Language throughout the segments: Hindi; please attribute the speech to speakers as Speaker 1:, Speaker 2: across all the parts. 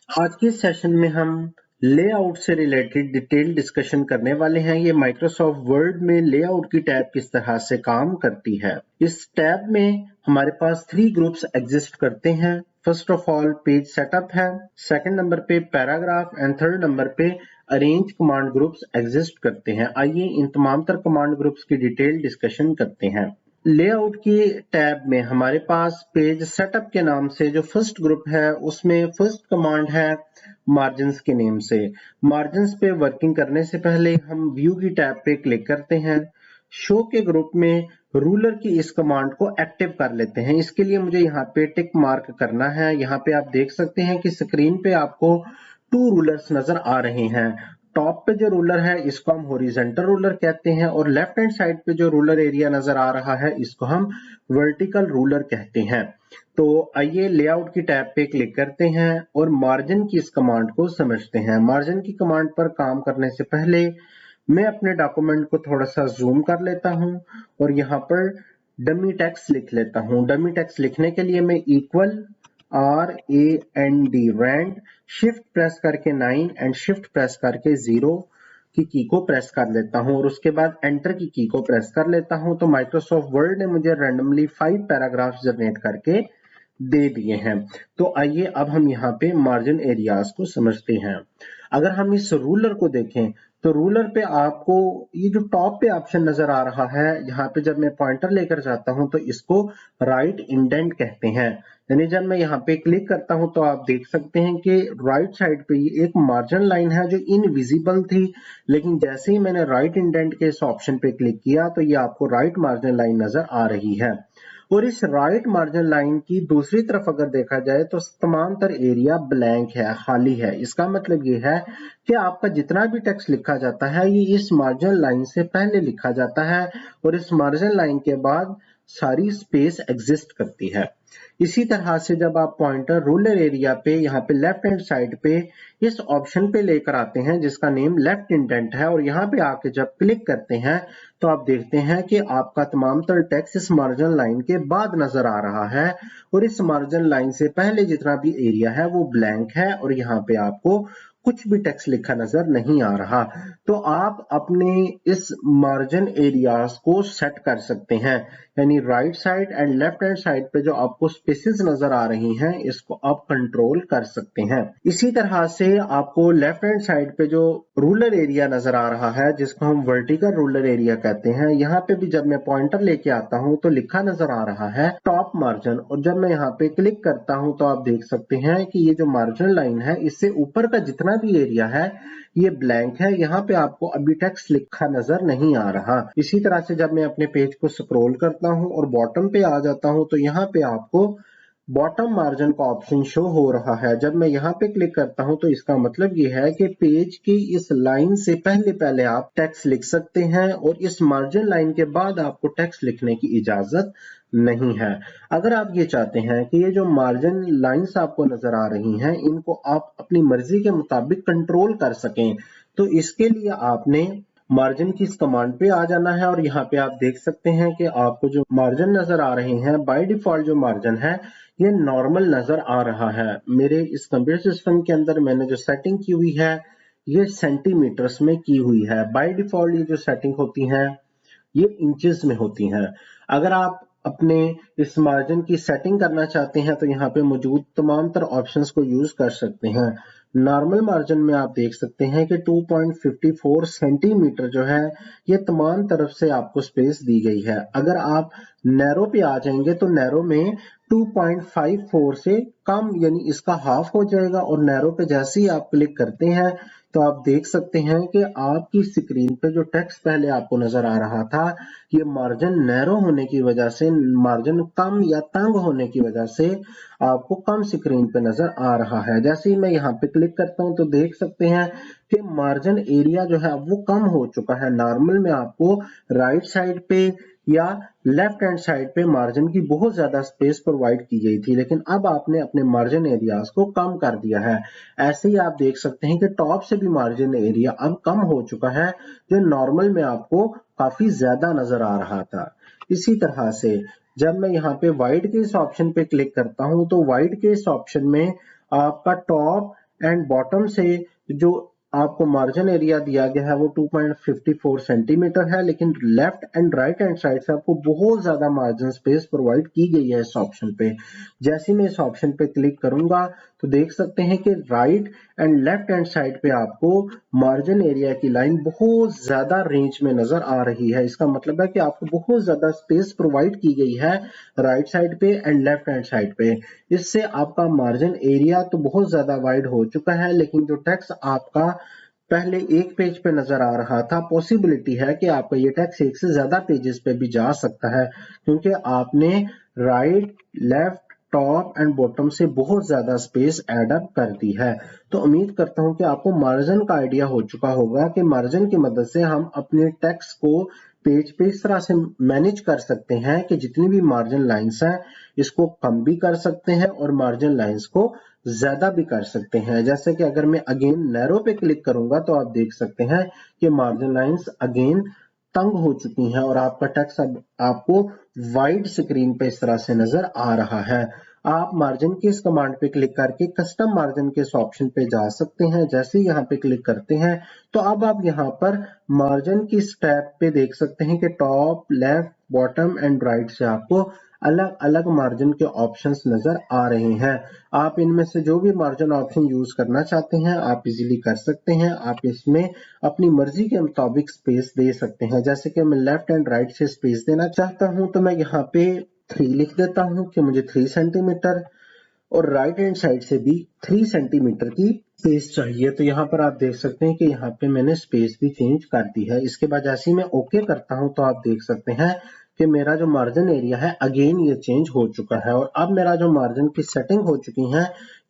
Speaker 1: आज के सेशन में हम लेआउट से रिलेटेड डिटेल डिस्कशन करने वाले हैं। ये माइक्रोसॉफ्ट वर्ड में लेआउट की टैब किस तरह से काम करती है। इस टैब में हमारे पास 3 ग्रुप्स एग्जिस्ट करते हैं। First of all page setup है, सेकंड नंबर पे पैराग्राफ एंड थर्ड नंबर पे अरेंज कमांड ग्रुप्स एग्जिस्ट करते हैं। आइए इन तमाम तर कमांड ग्रुप्स की डिटेल डिस्कशन करते हैं। लेआउट की टैब में हमारे पास पेज सेटअप के नाम से जो फर्स्ट ग्रुप है उसमें फर्स्ट कमांड है मार्जिन्स के नेम से। मार्जिन्स पे वर्किंग करने से पहले हम व्यू की टैब पे क्लिक करते हैं। शो के ग्रुप में रूलर की इस कमांड को एक्टिव कर लेते हैं। इसके लिए मुझे यहाँ पे टिक मार्क करना है। यहाँ पे आप देख सकते हैं कि स्क्रीन पे आपको 2 रूलर्स नजर आ रहे हैं। टॉप पे जो रूलर है इसको हम हॉरिजॉन्टल रूलर कहते हैं और लेफ्ट हैंड साइड पे जो रूलर एरिया नजर आ रहा है इसको हम वर्टिकल रूलर कहते हैं। तो आइए लेआउट की टैब पे क्लिक करते हैं और मार्जिन की इस कमांड को समझते हैं। मार्जिन की कमांड पर काम करने से पहले मैं अपने डॉक्यूमेंट को थोड़ा सा जूम कर लेता हूं और यहाँ पर डमी टेक्स्ट लिख लेता हूं। डमी टेक्स्ट लिखने के लिए मैं equal RAND rand shift press करके 9 एंड शिफ्ट प्रेस करके 0 की को प्रेस कर लेता हूं और उसके बाद एंटर की को प्रेस कर लेता हूं। तो माइक्रोसॉफ्ट वर्ड ने मुझे रैंडमली 5 पैराग्राफ जनरेट करके दे दिए हैं। तो आइए अब हम यहाँ पे मार्जिन एरियाज को समझते हैं। अगर हम इस रूलर को देखें तो रूलर पे आपको ये जो टॉप पे ऑप्शन नजर आ रहा है, यहाँ पे जब मैं पॉइंटर लेकर जाता हूं तो इसको राइट इंडेंट कहते हैं। यानी जब मैं यहाँ पे क्लिक करता हूं तो आप देख सकते हैं कि राइट साइड पे एक मार्जिन लाइन है जो इनविजिबल थी, लेकिन जैसे ही मैंने राइट इंडेंट के इस ऑप्शन पे क्लिक किया तो ये आपको राइट मार्जिन लाइन नजर आ रही है। और इस राइट मार्जिन लाइन की दूसरी तरफ अगर देखा जाए तो तमाम तर एरिया ब्लैंक है, खाली है। इसका मतलब ये है कि आपका जितना भी टेक्स्ट लिखा जाता है ये इस मार्जिन लाइन से पहले लिखा जाता है और इस मार्जिन लाइन के बाद सारी स्पेस एग्जिस्ट करती है। इसी तरह से जब आप पॉइंटर रूलर एरिया पे यहाँ पे लेफ्ट हैंड साइड पे इस ऑप्शन पे लेकर आते हैं जिसका नेम लेफ्ट इंडेंट है और यहाँ पे आके जब क्लिक करते हैं तो आप देखते हैं कि आपका तमाम तर टेक्स्ट इस मार्जिन लाइन के बाद नजर आ रहा है और इस मार्जिन लाइन से पहले जितना भी एरिया है वो ब्लैंक है और यहाँ पे आपको कुछ भी टेक्स्ट लिखा नजर नहीं आ रहा। तो आप अपने इस मार्जिन एरियाज को सेट कर सकते हैं, यानी right side and left hand side पे जो आपको स्पेसेस नजर आ रही हैं इसको आप कंट्रोल कर सकते हैं। इसी तरह से आपको लेफ्ट हैंड साइड पे जो रूलर एरिया नजर आ रहा है जिसको हम वर्टिकल रूलर एरिया कहते हैं, यहाँ पे भी जब मैं पॉइंटर लेके आता हूँ तो लिखा नजर आ रहा है टॉप मार्जिन और जब मैं यहाँ पे क्लिक करता हूँ तो आप देख सकते हैं कि ये जो मार्जिन लाइन है इससे ऊपर का जितना भी एरिया है ये ब्लैंक है। यहाँ पे आपको अभी टेक्स्ट लिखा नजर नहीं आ रहा। इसी तरह से जब मैं अपने पेज को स्क्रॉल करता हूँ और बॉटम पे आ जाता हूँ तो यहाँ पे आपको बॉटम मार्जिन का ऑप्शन शो हो रहा है। जब मैं यहाँ पे क्लिक करता हूँ तो इसका मतलब ये है कि पेज की इस लाइन से पहले पहले आप टेक्स्ट लिख सकते हैं और इस मार्जिन लाइन के बाद आपको टेक्स्ट लिखने की इजाजत नहीं है। अगर आप ये चाहते हैं कि ये जो मार्जिन लाइंस आपको नजर आ रही हैं इनको आप अपनी मर्जी के मुताबिक कंट्रोल कर सकें तो इसके लिए आपने मार्जिन की इस कमांड पे आ जाना है और यहाँ पे आप देख सकते हैं कि आपको जो मार्जिन नजर आ रहे हैं बाय डिफॉल्ट जो मार्जिन है ये नॉर्मल नजर आ रहा है। मेरे इस कंप्यूटर सिस्टम के अंदर मैंने जो सेटिंग की हुई है ये सेंटीमीटर्स में की हुई है। बाय डिफॉल्ट ये जो सेटिंग होती है ये इंचेस में होती हैं। अगर आप अपने इस मार्जिन की सेटिंग करना चाहते हैं तो यहाँ पे मौजूद तमाम तर ऑप्शंस को यूज कर सकते हैं। नॉर्मल मार्जिन में आप देख सकते हैं कि 2.54 सेंटीमीटर जो है ये तमाम तरफ से आपको स्पेस दी गई है। अगर आप नैरो पे आ जाएंगे तो नैरो में 2.54 से कम यानी इसका हाफ हो जाएगा और नैरो पे जैसे ही आप क्लिक करते हैं तो आप देख सकते हैं कि आपकी स्क्रीन पे जो टेक्स्ट पहले आपको नजर आ रहा था ये मार्जिन नैरो होने की वजह से, मार्जिन कम या तंग होने की वजह से आपको कम स्क्रीन पे नजर आ रहा है। जैसे ही मैं यहाँ पे क्लिक करता हूँ तो देख सकते हैं कि मार्जिन एरिया जो है वो कम हो चुका है। नॉर्मल में आपको राइट साइड पे या लेफ्ट हैंड साइड पे मार्जिन की बहुत ज्यादा स्पेस प्रोवाइड की गई थी, लेकिन अब आपने अपने मार्जिन एरियाज को कम कर दिया है। ऐसे ही आप देख सकते हैं कि टॉप से भी मार्जिन एरिया अब कम हो चुका है जो नॉर्मल में आपको काफी ज्यादा नजर आ रहा था। इसी तरह से जब मैं यहाँ पे वाइड के इस ऑप्शन पे क्लिक करता हूँ तो वाइड के इस ऑप्शन में आपका टॉप एंड बॉटम से जो आपको मार्जिन एरिया दिया गया है वो 2.54 सेंटीमीटर है, लेकिन left and right hand side से आपको बहुत ज्यादा मार्जिन स्पेस प्रोवाइड की गई है इस ऑप्शन पे। जैसे मैं इस ऑप्शन पे क्लिक करूंगा तो देख सकते हैं कि right and left hand side पे आपको मार्जिन एरिया की लाइन बहुत ज्यादा रेंज में नजर आ रही है। इसका मतलब है कि आपको बहुत ज्यादा स्पेस प्रोवाइड की गई है राइट साइड पे एंड लेफ्ट हैंड साइड पे। इससे आपका मार्जिन एरिया तो बहुत ज्यादा वाइड हो चुका है, लेकिन जो टेक्स्ट आपका पहले एक पेज पे नजर आ रहा था, पॉसिबिलिटी है कि आपका ये टेक्स्ट एक से ज्यादा पेजेस पे भी जा सकता है, क्योंकि आपने right, left, top and bottom से बहुत ज्यादा स्पेस ऐड अप कर दी है। तो उम्मीद करता हूं कि आपको मार्जिन का आइडिया हो चुका होगा कि मार्जिन की मदद से हम अपने टेक्स्ट को पेज पे इस तरह से मैनेज कर सकते हैं कि जितनी भी मार्जिन लाइंस हैं इसको कम भी कर सकते हैं और मार्जिन लाइंस को ज्यादा भी कर सकते हैं। जैसे कि अगर मैं अगेन नैरो पे क्लिक करूंगा तो आप देख सकते हैं कि मार्जिन लाइंस अगेन तंग हो चुकी हैं और आपका टेक्स्ट अब आपको वाइड स्क्रीन पे इस तरह से नजर आ रहा है। आप मार्जिन के इस कमांड पे क्लिक करके कस्टम मार्जिन के इस ऑप्शन पे जा सकते हैं। जैसे ही यहाँ पे क्लिक करते हैं तो अब आप यहाँ पर मार्जिन की इस टैब पे देख सकते हैं कि top, left, bottom and right से आपको अलग अलग मार्जिन के ऑप्शंस नजर आ रहे हैं। आप इनमें से जो भी मार्जिन ऑप्शन यूज करना चाहते हैं आप इजीली कर सकते हैं। आप इसमें अपनी मर्जी के मुताबिक स्पेस दे सकते हैं। जैसे कि मैं लेफ्ट एंड राइट से स्पेस देना चाहता हूं तो मैं यहाँ पे 3 लिख देता हूं कि मुझे 3 सेंटीमीटर, और राइट हैंड साइड से भी 3 सेंटीमीटर की स्पेस चाहिए। तो यहाँ पर आप देख सकते हैं कि यहाँ पे मैंने स्पेस भी चेंज कर दी है। इसके बाद जैसे ही मैं ओके करता हूं तो आप देख सकते हैं कि मेरा जो मार्जिन एरिया है अगेन ये चेंज हो चुका है, और अब मेरा जो मार्जिन की सेटिंग हो चुकी है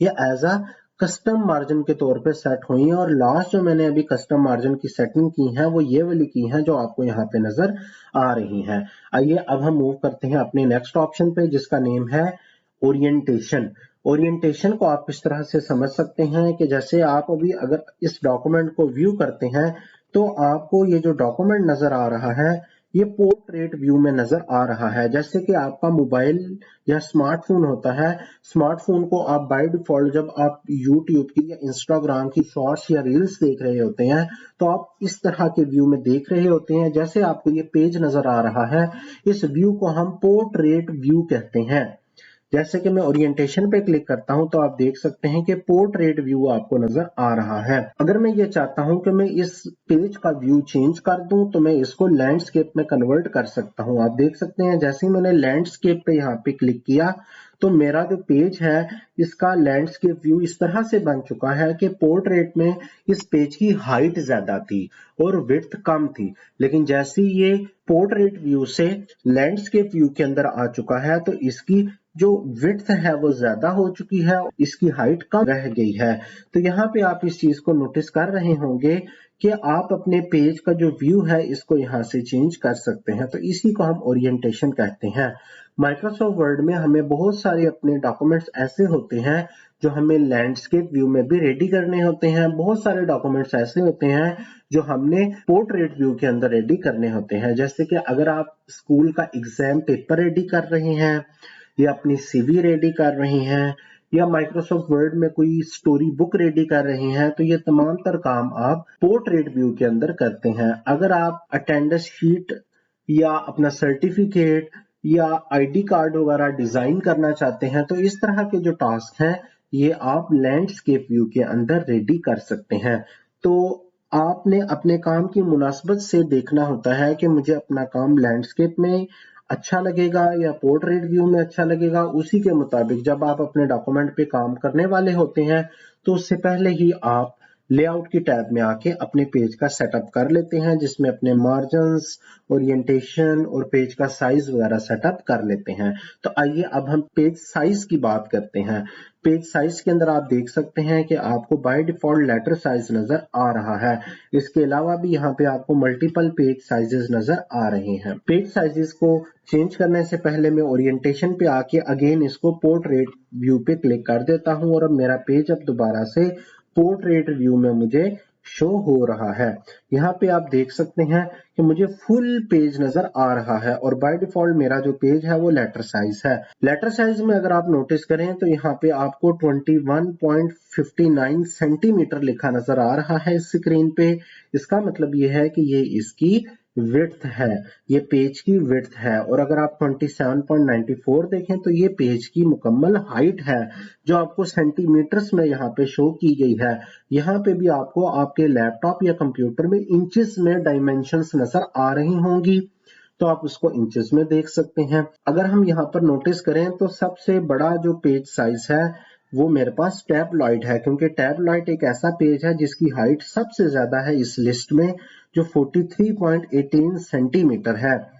Speaker 1: ये एज अ कस्टम मार्जिन के तौर पे सेट हुई है। और लास्ट जो मैंने अभी कस्टम मार्जिन की सेटिंग की है वो ये वाली की है जो आपको यहाँ पे नजर आ रही है। आइए अब हम मूव करते हैं अपने नेक्स्ट ऑप्शन पे जिसका नेम है ओरिएंटेशन। ओरिएंटेशन को आप इस तरह से समझ सकते हैं कि जैसे आप अभी अगर इस डॉक्यूमेंट को व्यू करते हैं तो आपको ये जो डॉक्यूमेंट नजर आ रहा है ये पोर्ट्रेट व्यू में नजर आ रहा है। जैसे कि आपका मोबाइल या स्मार्टफोन होता है, स्मार्टफोन को आप बाय डिफॉल्ट जब आप यूट्यूब की या इंस्टाग्राम की शॉर्ट्स या रील्स देख रहे होते हैं तो आप इस तरह के व्यू में देख रहे होते हैं। जैसे आपको ये पेज नजर आ रहा है, इस व्यू को हम पोर्ट्रेट व्यू कहते हैं। जैसे कि मैं ओरिएंटेशन पे क्लिक करता हूं तो आप देख सकते हैं कि पोर्ट्रेट व्यू आपको नजर आ रहा है। अगर मैं ये चाहता हूं कि मैं इस पेज का व्यू चेंज कर दूं तो मैं इसको लैंडस्केप में कन्वर्ट कर सकता हूं। आप देख सकते हैं जैसे ही मैंने लैंडस्केप पे यहाँ पे क्लिक किया तो मेरा जो पेज है इसका लैंडस्केप व्यू इस तरह से बन चुका है कि पोर्ट्रेट में इस पेज की हाइट ज्यादा थी और विड्थ कम थी, लेकिन जैसे ये पोर्ट्रेट व्यू से लैंडस्केप व्यू के अंदर आ चुका है तो इसकी जो विड्थ है वो ज्यादा हो चुकी है, इसकी हाइट कम रह गई है। तो यहाँ पे आप इस चीज को नोटिस कर रहे होंगे कि आप अपने पेज का जो व्यू है इसको यहाँ से चेंज कर सकते हैं। तो इसी को हम ओरिएंटेशन कहते हैं। माइक्रोसॉफ्ट वर्ड में हमें बहुत सारे अपने डॉक्यूमेंट्स ऐसे होते हैं जो हमें लैंडस्केप व्यू में भी रेडी करने होते हैं। बहुत सारे डॉक्यूमेंट्स ऐसे होते हैं जो हमने पोर्ट्रेट व्यू के अंदर रेडी करने होते हैं। जैसे कि अगर आप स्कूल का एग्जाम पेपर रेडी कर रहे हैं या अपनी सीवी रेडी कर रहे हैं या माइक्रोसॉफ्ट वर्ड में कोई स्टोरी बुक रेडी कर रहे हैं तो ये तमाम तर काम आप पोर्ट्रेट व्यू के अंदर करते हैं। अगर आप अटेंडेंस शीट या अपना सर्टिफिकेट या आईडी कार्ड वगैरह डिजाइन करना चाहते हैं तो इस तरह के जो टास्क हैं ये आप लैंडस्केप व्यू के अंदर रेडी कर सकते हैं। तो आपने अपने काम की मुनासबत से देखना होता है कि मुझे अपना काम लैंडस्केप में अच्छा लगेगा या पोर्ट्रेट व्यू में अच्छा लगेगा। उसी के मुताबिक जब आप अपने डॉक्यूमेंट पे काम करने वाले होते हैं तो उससे पहले ही आप लेआउट की टैब में आके अपने पेज का सेटअप कर लेते हैं, जिसमें अपने मार्जिन्स, ओरिएंटेशन और पेज का साइज वगैरह सेटअप कर लेते हैं। तो आइए अब हम पेज साइज की बात करते हैं। पेज साइज के अंदर आप देख सकते हैं कि आपको बाय डिफॉल्ट लेटर साइज नजर आ रहा है। इसके अलावा भी यहाँ पे आपको मल्टीपल पेज साइजेस नजर आ रहे हैं। पेज साइजेस को चेंज करने से पहले मैं ओरिएंटेशन पे आके अगेन इसको पोर्ट्रेट व्यू पे क्लिक कर देता हूँ और अब मेरा पेज अब दोबारा से पोर्ट्रेट व्यू में मुझे शो हो रहा है। यहाँ पे आप देख सकते हैं कि मुझे फुल पेज नजर आ रहा है और बाय डिफॉल्ट मेरा जो पेज है वो लेटर साइज है। लेटर साइज में अगर आप नोटिस करें तो यहाँ पे आपको 21.59 सेंटीमीटर लिखा नजर आ रहा है स्क्रीन पे। इसका मतलब ये है कि ये इसकी विड्थ है, ये पेज की विड्थ है। और अगर आप 27.94 देखें तो ये पेज की मुकम्मल हाइट है जो आपको सेंटीमीटर्स में यहाँ पे शो की गई है। यहाँ पे भी आपको आपके लैपटॉप या कंप्यूटर में इंचेस में डायमेंशंस नजर आ रही होंगी, तो आप उसको इंचेस में देख सकते हैं। अगर हम यहाँ पर नोटिस करें तो सबसे बड़ा जो पेज साइज है वो मेरे पास टैबलॉइड है, क्योंकि टैबलॉइड एक ऐसा पेज है जिसकी हाइट सबसे ज्यादा है इस लिस्ट में, जो 43.18 सेंटीमीटर है।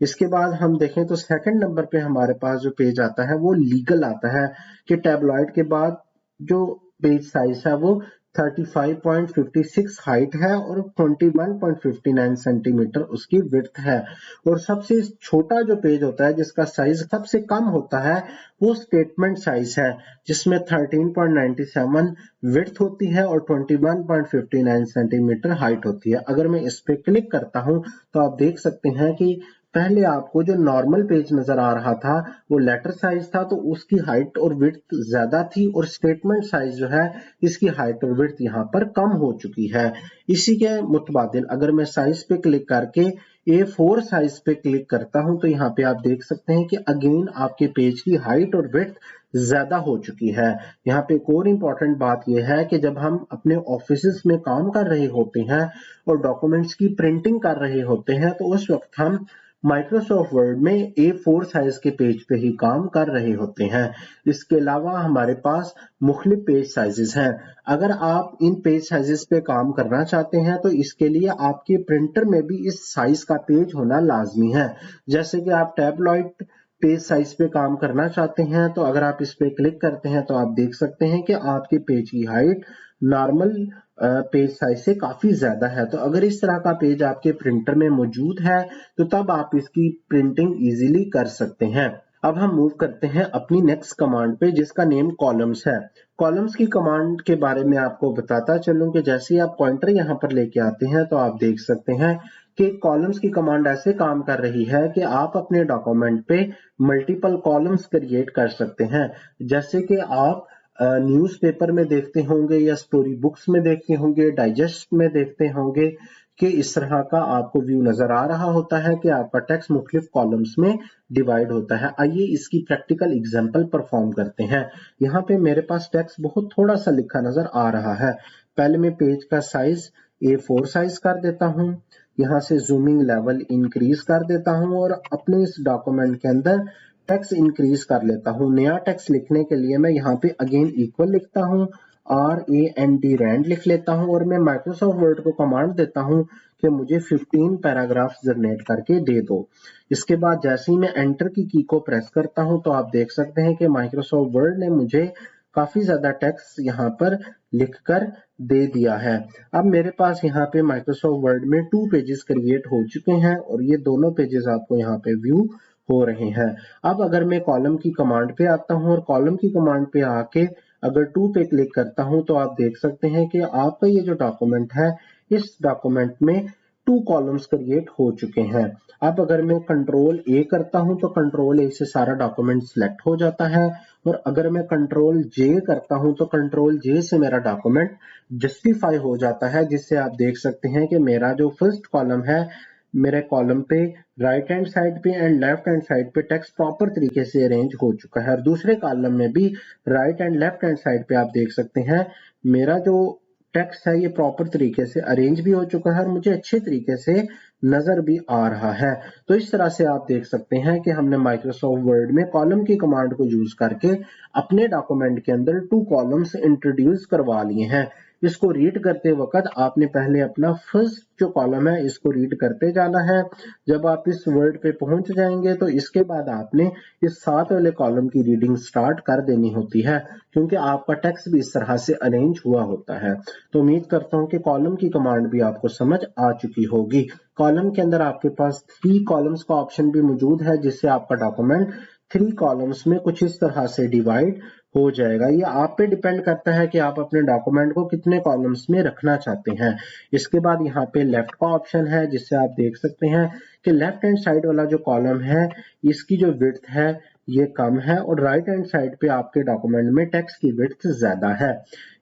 Speaker 1: इसके बाद हम देखें तो सेकंड नंबर पे हमारे पास जो पेज आता है वो लीगल आता है, कि टैबलॉइड के बाद जो पेज साइज है वो 35.56 हाइट है और 21.59 सेंटीमीटर उसकी विड्थ है। और सबसे छोटा जो पेज होता है जिसका साइज सबसे कम होता है वो स्टेटमेंट साइज है, जिसमें 13.97 विड्थ होती है और 21.59 सेंटीमीटर हाइट होती है। अगर मैं इस पे क्लिक करता हूं तो आप देख सकते हैं कि पहले आपको जो नॉर्मल पेज नजर आ रहा था वो लेटर साइज था, तो उसकी हाइट और विड्थ ज्यादा थी, और स्टेटमेंट साइज जो है इसकी हाइट और विड्थ यहाँ पर कम हो चुकी है। इसी के मुतबादिल अगर मैं साइज पे क्लिक करके A4 साइज पे क्लिक करता हूं तो यहाँ पे आप देख सकते हैं कि अगेन आपके पेज की हाइट और विड्थ ज्यादा हो चुकी है। यहाँ पे एक और इम्पॉर्टेंट बात यह है कि जब हम अपने ऑफिस में काम कर रहे होते हैं और डॉक्यूमेंट्स की प्रिंटिंग कर रहे होते हैं तो उस वक्त हम माइक्रोसॉफ्ट वर्ड में A4 साइज के पेज पे ही काम कर रहे होते हैं। इसके अलावा हमारे पास मुख्तलिफ पेज साइजेस हैं। अगर आप इन पेज साइजेस पे काम करना चाहते हैं तो इसके लिए आपके प्रिंटर में भी इस साइज का पेज होना लाजमी है। जैसे कि आप टैबलॉइड पेज साइज पे काम करना चाहते हैं तो अगर आप इस पे क्लिक करते हैं तो आप देख सकते हैं कि आपके पेज की हाइट नॉर्मल पेज साइज से काफी ज्यादा है। तो अगर इस तरह का पेज आपके प्रिंटर में मौजूद है तो तब आप इसकी प्रिंटिंग इजीली कर सकते हैं। अब हम मूव करते हैं अपनी नेक्स्ट कमांड पे जिसका नेम कॉलम्स है। कॉलम्स की कमांड के बारे में आपको बताता चलूं कि जैसे ही आप पॉइंटर यहाँ पर लेके आते हैं तो आप देख सकते हैं कि कॉलम्स की कमांड ऐसे काम कर रही है कि आप अपने डॉक्यूमेंट पे मल्टीपल कॉलम्स क्रिएट कर सकते हैं। जैसे कि आप न्यूज़पेपर में देखते होंगे या स्टोरी बुक्स में देखते होंगे, डाइजेस्ट में देखते होंगे कि इस तरह का आपको व्यू नजर आ रहा होता है कि आपका टेक्स्ट मुख्तलिफ कॉलम्स में डिवाइड होता है। आइए इसकी प्रैक्टिकल एग्जांपल परफॉर्म करते हैं। यहाँ पे मेरे पास टेक्स्ट बहुत थोड़ा सा लिखा नजर आ रहा है। पहले मैं पेज का साइज A4 साइज कर देता हूँ, यहाँ से जूमिंग लेवल इंक्रीज कर देता हूँ और अपने इस डॉक्यूमेंट के अंदर टेक्स्ट इंक्रीज कर लेता हूँ। नया टेक्स्ट लिखने के लिए मैं यहाँ पे अगेन इक्वल लिखता हूँ, RAND रैंड लिख लेता हूँ और मैं माइक्रोसॉफ्ट वर्ड को कमांड देता हूँ कि मुझे 15 पैराग्राफ जनरेट करके दे दो। इसके बाद जैसे ही मैं एंटर की को प्रेस करता हूँ तो आप देख सकते हैं कि माइक्रोसॉफ्ट वर्ड ने मुझे काफी ज्यादा टेक्स्ट यहाँ पर लिखकर दे दिया है। अब मेरे पास यहाँ पे माइक्रोसॉफ्ट वर्ड में 2 पेजेस क्रिएट हो चुके हैं और ये दोनों पेजेस आपको यहाँ पे व्यू हो रहे हैं। अब अगर मैं कॉलम की कमांड पे आता हूँ और कॉलम की कमांड पे आके अगर 2 पे क्लिक करता हूँ तो आप देख सकते हैं कि आपका ये जो डॉक्यूमेंट है इस डॉक्यूमेंट में 2 कॉलम्स क्रिएट हो चुके हैं। अब अगर मैं कंट्रोल A करता हूं तो कंट्रोल A से सारा डॉक्यूमेंट सिलेक्ट हो जाता है और अगर मैं कंट्रोल J करता हूं तो कंट्रोल J से मेरा डॉक्यूमेंट जस्टिफाई हो जाता है, जिससे आप देख सकते हैं कि मेरा जो फर्स्ट कॉलम है मेरे कॉलम पे राइट हैंड साइड पे एंड लेफ्ट हैंड साइड पे टेक्स्ट प्रॉपर तरीके से अरेंज हो चुका है और दूसरे कॉलम में भी right and left hand side पे आप देख सकते हैं मेरा जो टेक्स्ट है ये प्रॉपर तरीके से अरेंज भी हो चुका है और मुझे अच्छे तरीके से नजर भी आ रहा है। तो इस तरह से आप देख सकते हैं कि हमने माइक्रोसॉफ्ट वर्ड में कॉलम की कमांड को यूज करके अपने डॉक्यूमेंट के अंदर 2 कॉलम्स इंट्रोड्यूस करवा लिए हैं। इसको रीड करते वक्त आपने पहले अपना फर्स्ट जो कॉलम है इसको रीड करते जाना है। जब आप इस वर्ड पे पहुंच जाएंगे तो इसके बाद आपने इस 7 वाले कॉलम की रीडिंग स्टार्ट कर देनी होती है, क्योंकि आपका टेक्स्ट भी इस तरह से अरेंज हुआ होता है। तो उम्मीद करता हूं कि कॉलम की कमांड भी आपको समझ आ चुकी होगी। कॉलम के अंदर आपके पास 3 कॉलम्स का ऑप्शन भी मौजूद है, जिससे आपका डॉक्यूमेंट 3 कॉलम्स में कुछ इस तरह से डिवाइड हो जाएगा। ये आप पे डिपेंड करता है कि आप अपने डॉक्यूमेंट को कितने कॉलम्स में रखना चाहते हैं। इसके बाद यहाँ पे लेफ्ट का ऑप्शन है, जिससे आप देख सकते हैं कि लेफ्ट हैंड साइड वाला जो कॉलम है इसकी जो विड्थ है ये कम है और राइट हैंड साइड पे आपके डॉक्यूमेंट में टेक्स्ट की विड्थ ज्यादा है।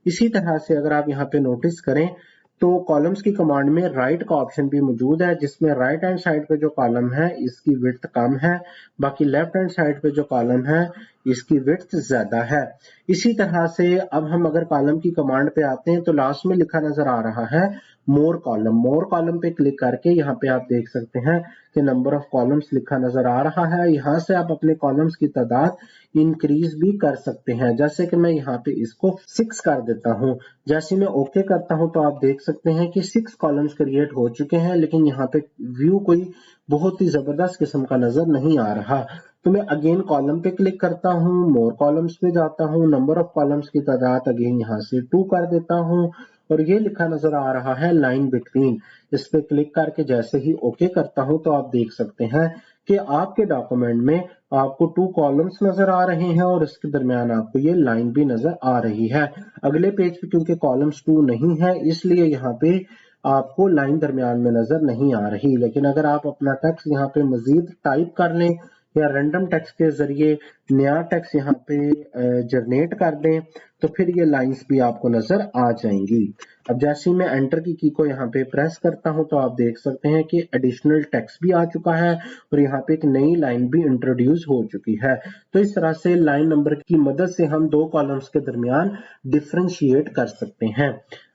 Speaker 1: इसी तरह से अगर आप यहाँ पे नोटिस करें तो कॉलम्स की कमांड में राइट का ऑप्शन भी मौजूद है, जिसमें राइट हैंड साइड पे जो कॉलम है इसकी विड्थ कम है, बाकी लेफ्ट हैंड साइड पे जो कॉलम है इसकी विड्थ ज्यादा है। इसी तरह से अब हम अगर कॉलम की कमांड पे आते हैं तो लास्ट में लिखा नजर आ रहा है मोर कॉलम पे क्लिक करके यहाँ पे आप देख सकते हैं कि नंबर ऑफ कॉलम्स लिखा नजर आ रहा है। यहाँ से आप अपने कॉलम्स की तादाद इंक्रीज भी कर सकते हैं, जैसे कि मैं यहाँ पे इसको 6 कर देता हूँ। जैसे मैं ओके करता हूँ तो आप देख सकते हैं कि 6 कॉलम्स क्रिएट हो चुके हैं, लेकिन यहाँ पे व्यू कोई बहुत ही जबरदस्त किस्म का नजर नहीं आ रहा। तो मैं अगेन कॉलम पे क्लिक करता हूँ, मोर कॉलम्स पे जाता हूँ, नंबर ऑफ कॉलम्स की तादाद अगेन यहाँ से 2 कर देता हूँ और ये लिखा नजर आ रहा है लाइन बिटवीन। इस पे क्लिक करके जैसे ही ओके करता हूँ तो आप देख सकते हैं कि आपके डॉक्यूमेंट में आपको 2 कॉलम्स नजर आ रहे हैं और इसके दरमियान आपको ये लाइन भी नजर आ रही है। अगले पेज पे क्योंकि कॉलम्स 2 नहीं है इसलिए यहाँ पे आपको लाइन दरमियान में नजर नहीं आ रही, लेकिन अगर आप अपना टेक्स्ट यहाँ पे मजीद टाइप कर लें या रैंडम टेक्स्ट के जरिए नया टेक्स्ट यहाँ पे जनरेट कर दें तो फिर ये लाइंस भी आपको नजर आ जाएंगी। अब जैसे ही मैं एंटर की को यहाँ पे प्रेस करता हूँ तो आप देख सकते हैं कि एडिशनल टेक्स्ट भी आ चुका है और यहाँ पे एक नई लाइन भी इंट्रोड्यूस हो चुकी है। तो इस तरह से लाइन नंबर की मदद से हम 2 कॉलम्स के दरमियान डिफरेंशिएट कर सकते हैं।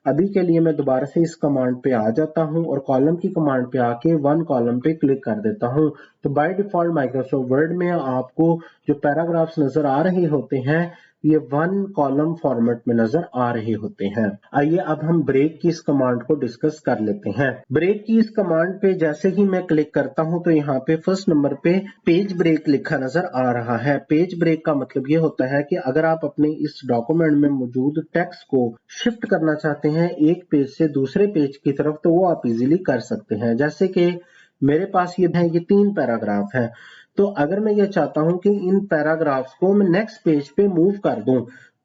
Speaker 1: अभी के लिए मैं दोबारा से इस कमांड पे आ जाता हूं और कॉलम की कमांड पे आके 1 कॉलम पे क्लिक कर देता हूं। तो बाय डिफॉल्ट माइक्रोसॉफ्ट वर्ड में आपको जो पैराग्राफ्स नजर आ रहे होते हैं ये 1 कॉलम फॉर्मेट में नजर आ रहे होते हैं। आइए अब हम ब्रेक की इस कमांड को डिस्कस कर लेते हैं। ब्रेक की इस कमांड पे जैसे ही मैं क्लिक करता हूं तो यहाँ पे फर्स्ट नंबर पे पेज ब्रेक लिखा नजर आ रहा है। पेज ब्रेक का मतलब ये होता है कि अगर आप अपने इस डॉक्यूमेंट में मौजूद टेक्स्ट को शिफ्ट करना चाहते हैं एक पेज से दूसरे पेज की तरफ तो वो आप इजीली कर सकते हैं। जैसे कि मेरे पास ये 3 पैराग्राफ है, तो अगर मैं ये चाहता हूं कि इन पैराग्राफ्स को मैं नेक्स्ट पेज पे मूव कर दूं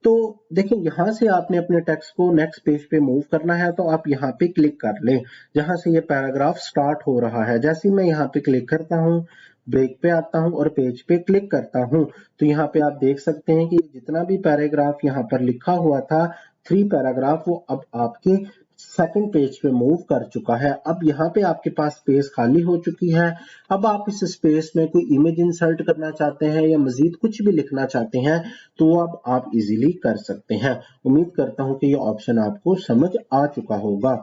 Speaker 1: तो देखिए यहां से आपने अपने टेक्स्ट को नेक्स्ट पेज पे मूव करना है तो आप यहाँ पे क्लिक कर लें जहां से ये पैराग्राफ स्टार्ट हो रहा है। जैसे ही मैं यहाँ पे क्लिक करता हूँ, ब्रेक पे आता हूँ और पेज पे क्लिक करता हूँ तो यहाँ पे आप देख सकते हैं कि जितना भी पैराग्राफ यहाँ पर लिखा हुआ था 3 पैराग्राफ वो अब आपके सेकंड पेज पे मूव कर चुका है। अब यहाँ पे आपके पास स्पेस खाली हो चुकी है। अब आप इस स्पेस में कोई इमेज इंसर्ट करना चाहते हैं या मजीद कुछ भी लिखना चाहते हैं तो वो अब आप इजीली कर सकते हैं। उम्मीद करता हूं कि ये ऑप्शन आपको समझ आ चुका होगा।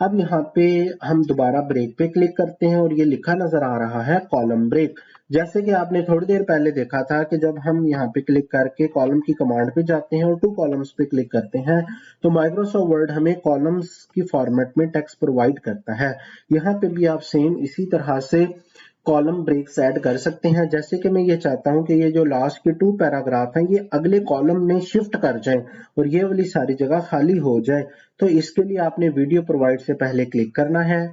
Speaker 1: अब यहाँ पे हम दोबारा ब्रेक पे क्लिक करते हैं और ये लिखा नजर आ रहा है कॉलम ब्रेक। जैसे कि आपने थोड़ी देर पहले देखा था कि जब हम यहाँ पे क्लिक करके कॉलम की कमांड पे जाते हैं और 2 कॉलम्स पे क्लिक करते हैं तो माइक्रोसॉफ्ट वर्ड हमें कॉलम्स की फॉर्मेट में टेक्स्ट प्रोवाइड करता है। यहाँ पे भी आप सेम इसी तरह से कॉलम ब्रेक्स ऐड कर सकते हैं। जैसे कि मैं ये चाहता हूं कि ये जो लास्ट के 2 पैराग्राफ हैं ये अगले कॉलम में शिफ्ट कर जाएं और ये वाली सारी जगह खाली हो जाए, तो इसके लिए आपने वीडियो प्रोवाइड से पहले क्लिक करना है,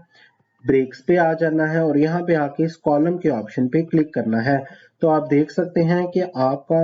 Speaker 1: ब्रेक्स पे आ जाना है और यहाँ पे आके इस कॉलम के ऑप्शन पे क्लिक करना है। तो आप देख सकते हैं कि आपका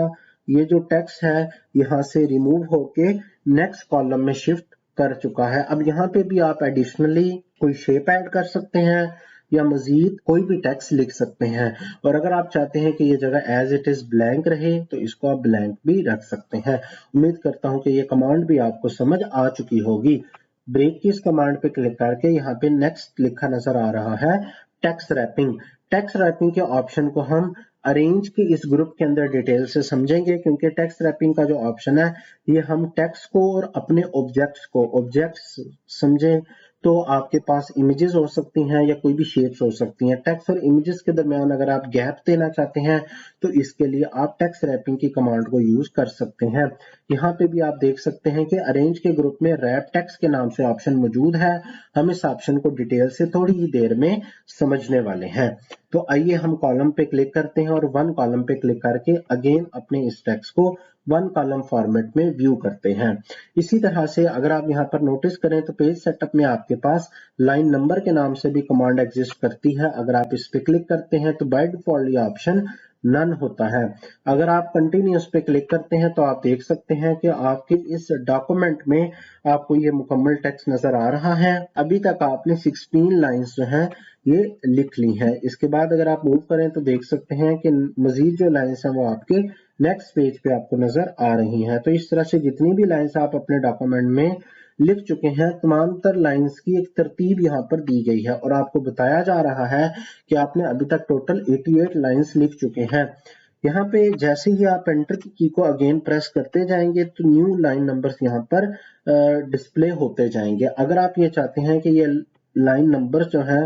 Speaker 1: ये जो टेक्स्ट है यहाँ से रिमूव होके नेक्स्ट कॉलम में शिफ्ट कर चुका है। अब यहाँ पे भी आप एडिशनली कोई शेप ऐड कर सकते हैं या मजीद कोई भी टेक्स्ट लिख सकते हैं और अगर आप चाहते हैं कि ये जगह एज इट इज ब्लैंक रहे तो इसको आप ब्लैंक भी रख सकते हैं। उम्मीद करता हूं कि ये कमांड भी आपको समझ आ चुकी होगी। ब्रेक की इस कमांड पे क्लिक करके यहाँ पे नेक्स्ट लिखा नजर आ रहा है टेक्स्ट रैपिंग। टेक्स्ट रैपिंग के ऑप्शन को हम अरेंज के इस ग्रुप के अंदर डिटेल से समझेंगे क्योंकि टेक्स्ट रैपिंग का जो ऑप्शन है ये हम टेक्स्ट को और अपने ऑब्जेक्ट्स समझें तो आपके पास इमेजेस हो सकती हैं या कोई भी शेप्स हो सकती हैं। टेक्स्ट और इमेजेस के दरमियान अगर आप गैप देना चाहते हैं तो इसके लिए आप टेक्स्ट रैपिंग की कमांड को यूज कर सकते हैं। यहाँ पे भी आप देख सकते हैं कि अरेंज के ग्रुप में रैप टेक्स्ट के नाम से ऑप्शन मौजूद है। हम इस ऑप्शन को डिटेल से थोड़ी ही देर में समझने वाले हैं। तो आइए हम कॉलम पे क्लिक करते हैं और 1 कॉलम पे क्लिक करके अगेन अपने इस टेक्स्ट को 1 कॉलम फॉर्मेट में व्यू करते हैं। इसी तरह से अगर आप यहाँ पर नोटिस करें तो पेज सेटअप में आपके पास लाइन नंबर के नाम से भी कमांड एग्जिस्ट करती है। अगर आप इस पे क्लिक करते हैं तो बाय डिफॉल्ट ये ऑप्शन नन होता है। अगर आप कंटिन्यूस पे क्लिक करते हैं तो आप देख सकते हैं कि आपके इस डॉक्यूमेंट में आपको ये मुकम्मल टेक्स्ट नजर आ रहा है। अभी तक आपने 16 लाइंस जो हैं ये लिख ली हैं। इसके बाद अगर आप मूव करें तो देख सकते हैं कि मजीद जो लाइंस हैं वो आपके नेक्स्ट पेज पे आपको नजर आ रही हैं। तो इस तरह से जितनी भी लाइंस आप अपने डॉक्यूमेंट में लिख चुके हैं, तमाम तर लाइंस की एक तरतीब यहाँ पर दी गई है और आपको बताया जा रहा है कि आपने अभी तक टोटल 88 लाइंस लिख चुके हैं। यहाँ पे जैसे ही आप एंटर की को अगेन प्रेस करते जाएंगे तो न्यू लाइन नंबर्स यहाँ पर डिस्प्ले होते जाएंगे। अगर आप ये चाहते हैं कि ये लाइन नंबर्स जो हैं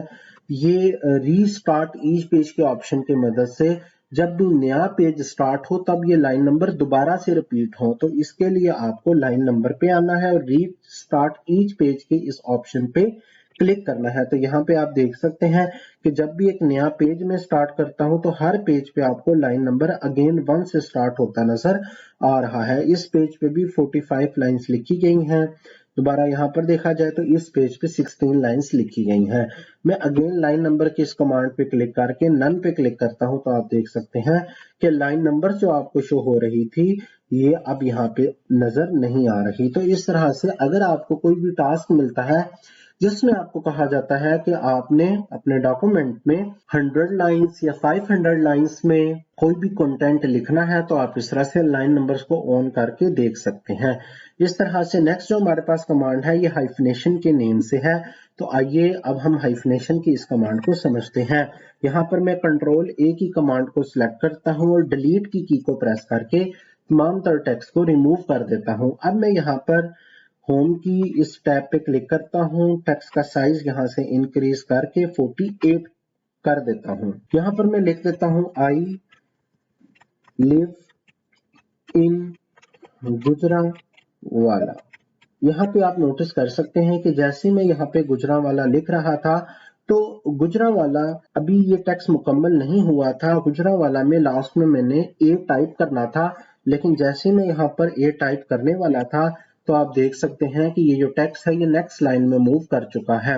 Speaker 1: ये रीस्टार्ट ईच पेज के ऑप्शन की मदद से जब भी नया पेज स्टार्ट हो तब ये लाइन नंबर दोबारा से रिपीट हो, तो इसके लिए आपको लाइन नंबर पे आना है और रीस्टार्ट ईच पेज के इस ऑप्शन पे क्लिक करना है। तो यहाँ पे आप देख सकते हैं कि जब भी एक नया पेज में स्टार्ट करता हूं तो हर पेज पे आपको लाइन नंबर अगेन 1 से स्टार्ट होता नजर आ रहा है। इस पेज पे भी 45 लाइंस लिखी गई हैं। दोबारा यहाँ पर देखा जाए तो इस पेज पे 16 लाइंस लिखी गई हैं। मैं अगेन लाइन नंबर की इस कमांड पे क्लिक करके नन पे क्लिक करता हूं तो आप देख सकते हैं कि लाइन नंबर जो आपको शो हो रही थी ये अब यहाँ पे नजर नहीं आ रही। तो इस तरह से अगर आपको कोई भी टास्क मिलता है जिसमें आपको कहा जाता है कि आपने अपने डॉक्यूमेंट में 100 लाइंस या 500 लाइंस में कोई भी कंटेंट लिखना है तो आप इस तरह से लाइन नंबर्स को ऑन करके देख सकते हैं। इस तरह से नेक्स्ट जो हमारे पास कमांड है ये हाइफनेशन के नेम से है। तो आइए अब हम हाइफनेशन की इस कमांड को समझते हैं। यहाँ पर मैं कंट्रोल ए की कमांड को सिलेक्ट करता हूँ और डिलीट की को प्रेस करके तमाम तर टेक्स्ट को रिमूव कर देता हूँ। अब मैं यहाँ पर होम की इस टैब पे क्लिक करता हूं, टेक्स्ट का साइज यहां से इंक्रीज करके 48 कर देता हूं। यहां पर मैं लिख देता हूं आई लिव इन गुजरांवाला। यहाँ पे आप नोटिस कर सकते हैं कि जैसे मैं यहाँ पे गुजरांवाला लिख रहा था तो गुजरांवाला अभी ये टेक्स्ट मुकम्मल नहीं हुआ था। गुजरांवाला में लास्ट में मैंने ए टाइप करना था, लेकिन जैसे मैं यहाँ पर ए टाइप करने वाला था तो आप देख सकते हैं कि ये जो टेक्स्ट है ये नेक्स्ट लाइन में मूव कर चुका है।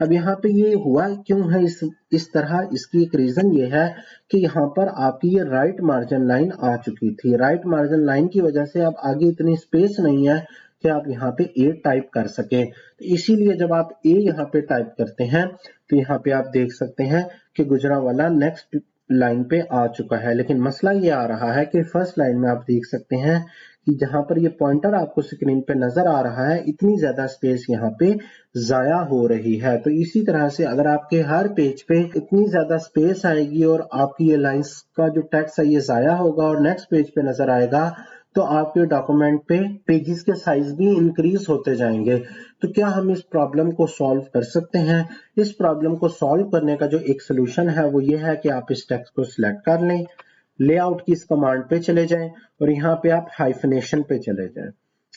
Speaker 1: अब यहाँ पे ये हुआ क्यों है इस तरह, इसकी एक रीजन ये है कि यहाँ पर आपकी ये राइट मार्जिन लाइन आ चुकी थी। राइट मार्जिन लाइन की वजह से अब आगे इतनी स्पेस नहीं है कि आप यहाँ पे ए टाइप कर सके। तो इसीलिए जब आप ए यहाँ पे टाइप करते हैं तो यहाँ पे आप देख सकते हैं कि गुजरांवाला नेक्स्ट लाइन पे आ चुका है। लेकिन मसला ये आ रहा है कि फर्स्ट लाइन में आप देख सकते हैं कि जहां पर ये पॉइंटर आपको स्क्रीन पे नजर आ रहा है इतनी ज्यादा स्पेस यहाँ पे जाया हो रही है। तो इसी तरह से अगर आपके हर पेज पे इतनी ज्यादा स्पेस आएगी और आपकी ये लाइंस का जो टेक्स्ट है ये जाया होगा और नेक्स्ट पेज पे नजर आएगा तो आपके डॉक्यूमेंट पे पेजेस के साइज भी इंक्रीज होते जाएंगे। तो क्या हम इस प्रॉब्लम को सॉल्व कर सकते हैं? इस प्रॉब्लम को सॉल्व करने का जो एक सोल्यूशन है वो ये है कि आप इस टेक्स्ट को सिलेक्ट कर लें, लेआउट की इस कमांड पे चले जाएं और यहाँ पे आप हाइफनेशन पे चले जाएं।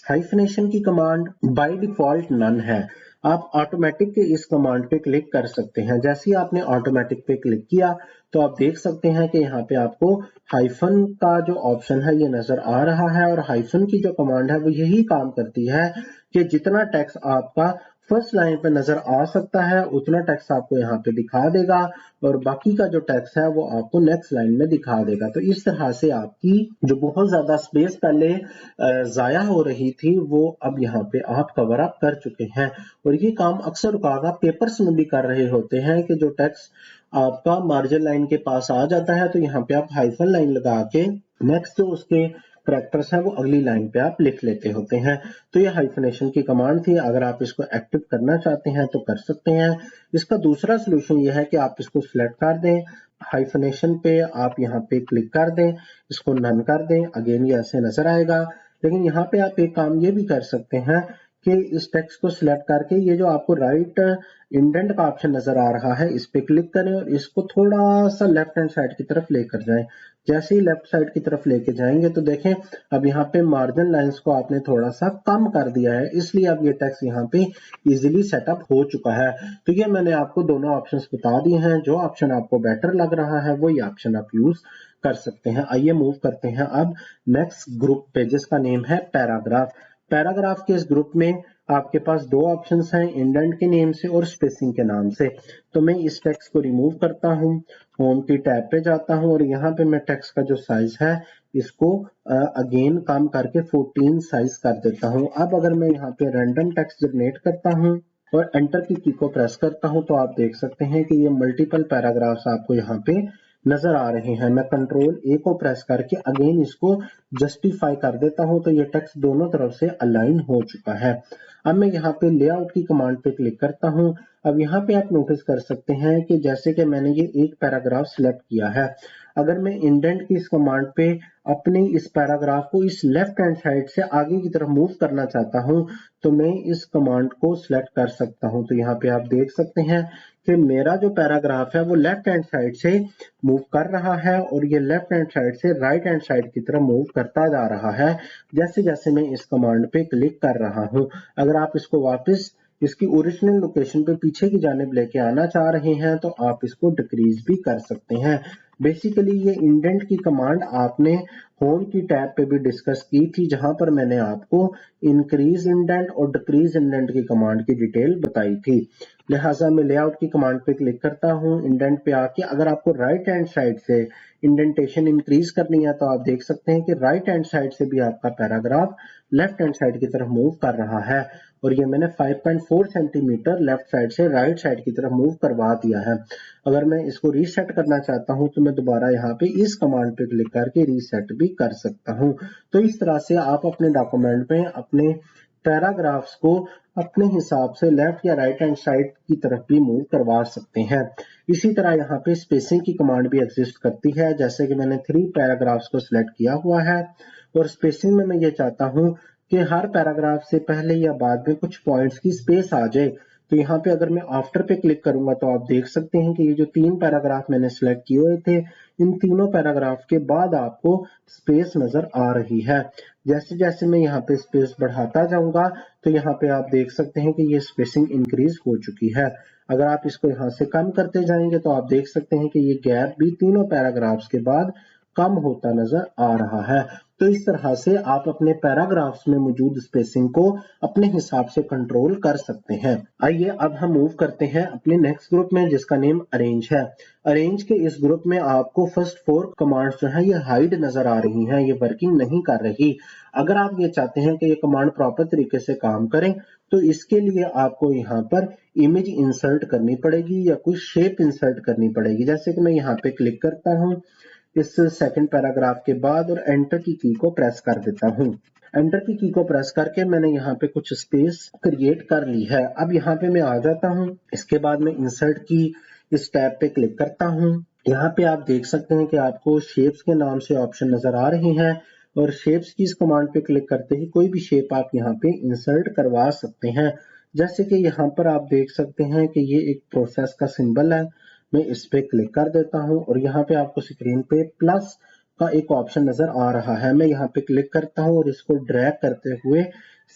Speaker 1: हाइफनेशन की कमांड बाय डिफॉल्ट नन है। आप ऑटोमेटिक के इस कमांड पे क्लिक कर सकते हैं। जैसे ही आपने ऑटोमेटिक पे क्लिक किया तो आप देख सकते हैं कि यहाँ पे आपको हाइफन का जो ऑप्शन है ये नजर आ रहा है और हाइफन की जो कमांड है वो यही काम करती है कि जितना टेक्स्ट आपका फर्स्ट लाइन पे नजर आ सकता है उतना टेक्स्ट आपको यहाँ पे दिखा देगा और बाकी का जो टेक्स्ट है वो आपको नेक्स्ट लाइन में दिखा देगा। तो इस तरह से आपकी जो बहुत ज्यादा स्पेस पहले जाया हो रही थी वो अब यहाँ पे आप कवर अप कर चुके हैं। और ये काम अक्सर आप पेपर्स में भी कर रहे होते हैं कि जो टेक्स्ट आपका मार्जिन लाइन के पास आ जाता है तो यहाँ पे आप हाइफन लाइन लगा के नेक्स्ट जो उसके करैक्टर्स हैं वो अगली लाइन पे आप लिख लेते होते हैं। तो ये हाइफनेशन की कमांड थी। अगर आप इसको एक्टिव करना चाहते हैं तो कर सकते हैं। इसका दूसरा सोल्यूशन ये है कि आप इसको सिलेक्ट कर दें, हाइफनेशन पे आप यहाँ पे क्लिक कर दें, इसको नन कर दें, अगेन ये ऐसे नजर आएगा। लेकिन यहाँ पे आप एक काम ये भी कर सकते हैं कि इस टेक्स्ट को सिलेक्ट करके ये जो आपको राइट इंडेंट का ऑप्शन नजर आ रहा है इस पे क्लिक करें और इसको थोड़ा सा लेफ्ट हैंड साइड की तरफ लेकर जाएं। जैसे ही लेफ्ट साइड की तरफ लेके जाएंगे तो देखें अब यहाँ पे मार्जिन लाइंस को आपने थोड़ा सा कम कर दिया है, इसलिए अब ये टेक्स्ट यहाँ पे इजीली सेटअप हो चुका है। तो ये मैंने आपको दोनों ऑप्शंस बता दिए हैं। जो ऑप्शन आपको बेटर लग रहा है वही ऑप्शन आप यूज कर सकते हैं। आइए मूव करते हैं अब नेक्स्ट ग्रुप पे जिसका नेम है पैराग्राफ। पैराग्राफ के इस ग्रुप में आपके पास दो ऑप्शंस हैं, इंडेंट के नेम से और स्पेसिंग के नाम से। तो मैं इस टेक्स्ट को रिमूव करता हूं, होम की टैब पे जाता हूं और यहाँ पे मैं टेक्स्ट का जो साइज है इसको अगेन कम करके 14 साइज कर देता हूं। अब अगर मैं यहाँ पे रैंडम टेक्स्ट जनरेट करता हूं और एंटर की को प्रेस करता हूं तो आप देख सकते हैं कि ये मल्टीपल पैराग्राफ्स आपको यहाँ पे नजर आ रहे हैं। मैं कंट्रोल ए को प्रेस करके अगेन इसको जस्टिफाई कर देता हूं तो ये टेक्स्ट दोनों तरफ से अलाइन हो चुका है। अब मैं यहाँ पे लेआउट की कमांड पे क्लिक करता हूं। अब यहाँ पे आप नोटिस कर सकते हैं कि जैसे कि मैंने ये एक पैराग्राफ सिलेक्ट किया है, अगर मैं इंडेंट की इस कमांड पे अपने इस पैराग्राफ को इस लेफ्ट हैंड साइड से आगे की तरफ मूव करना चाहता हूं तो मैं इस कमांड को सिलेक्ट कर सकता हूं। तो यहाँ पे आप देख सकते हैं कि मेरा जो पैराग्राफ है वो लेफ्ट हैंड साइड से मूव कर रहा है और ये लेफ्ट हैंड साइड से राइट हैंड साइड की तरफ मूव करता जा रहा है जैसे जैसे मैं इस कमांड पे क्लिक कर रहा हूं। अगर आप इसको वापस इसकी ओरिजिनल लोकेशन पे पीछे की जानिब लेके आना चाह रहे हैं तो आप इसको डिक्रीज भी कर सकते हैं। बेसिकली ये इंडेंट की कमांड आपने होम की टैब पे भी डिस्कस की थी, जहां पर मैंने आपको इंक्रीज इंडेंट और डिक्रीज इंडेंट की कमांड की डिटेल बताई थी। लिहाजा मैं लेआउट की कमांड पे क्लिक करता हूं, इंडेंट पे आके अगर आपको राइट हैंड साइड से इंडेंटेशन इंक्रीज करनी है तो आप देख सकते हैं कि राइट हैंड साइड से भी आपका पैराग्राफ लेफ्ट हैंड साइड की तरफ मूव कर रहा है और ये मैंने 5.4 सेंटीमीटर लेफ्ट साइड से राइट साइड की तरफ मूव करवा दिया है। अगर मैं इसको रीसेट करना चाहता हूं तो मैं दोबारा यहाँ पे इस कमांड पे क्लिक करके रीसेट भी कर सकता हूं। तो इस तरह से आप अपने डॉक्यूमेंट में अपने पैराग्राफ्स को अपने हिसाब से लेफ्ट या राइट हैंड साइड की तरफ भी मूव करवा सकते हैं। इसी तरह यहाँ पे स्पेसिंग की कमांड भी एग्जिस्ट करती है। जैसे कि मैंने 3 पैराग्राफ्स को सिलेक्ट किया हुआ है और स्पेसिंग में मैं ये चाहता हूं कि हर पैराग्राफ से पहले या बाद में कुछ पॉइंट्स की स्पेस आ जाए। तो यहाँ पे अगर मैं आफ्टर पे क्लिक करूंगा तो आप देख सकते हैं कि ये जो 3 पैराग्राफ मैंने सिलेक्ट किए हुए थे, इन तीनों पैराग्राफ के बाद आपको स्पेस नजर आ रही है। जैसे जैसे मैं यहाँ पे स्पेस बढ़ाता जाऊंगा तो यहाँ पे आप देख सकते हैं कि ये स्पेसिंग इंक्रीज हो चुकी है। अगर आप इसको यहाँ से कम करते जाएंगे तो आप देख सकते हैं कि ये गैप भी तीनों पैराग्राफ्स के बाद कम होता नजर आ रहा है। तो इस तरह से आप अपने पैराग्राफ्स में मौजूद स्पेसिंग को अपने हिसाब से कंट्रोल कर सकते हैं। आइए अब हम मूव करते हैं अपने नेक्स्ट ग्रुप में जिसका नेम अरेंज है। अरेंज के इस ग्रुप में आपको फर्स्ट 4 कमांड्स जो है ये हाइड नजर आ रही हैं, ये वर्किंग नहीं कर रही। अगर आप ये चाहते हैं कि ये कमांड प्रॉपर तरीके से काम करें तो इसके लिए आपको यहाँ पर इमेज इंसर्ट करनी पड़ेगी या कोई शेप इंसर्ट करनी पड़ेगी। जैसे कि मैं यहाँ पे क्लिक करता हूँ इस सेकंड पैराग्राफ के बाद और एंटर की को प्रेस कर देता हूं। एंटर की को प्रेस करके मैंने यहाँ पे कुछ स्पेस क्रिएट कर ली है। अब यहाँ पे मैं आ जाता हूँ, इसके बाद मैं इंसर्ट की इस टैब पे क्लिक करता हूँ। यहाँ पे आप देख सकते हैं कि आपको शेप्स के नाम से ऑप्शन नजर आ रहे हैं और शेप्स की इस कमांड पे क्लिक करते ही कोई भी शेप आप यहाँ पे इंसर्ट करवा सकते हैं। जैसे कि यहाँ पर आप देख सकते हैं कि ये एक प्रोसेस का सिंबल है, मैं इस पे क्लिक कर देता हूं और यहाँ पे आपको स्क्रीन पे प्लस का एक ऑप्शन नजर आ रहा है। मैं यहाँ पे क्लिक करता हूं और इसको ड्रैग करते हुए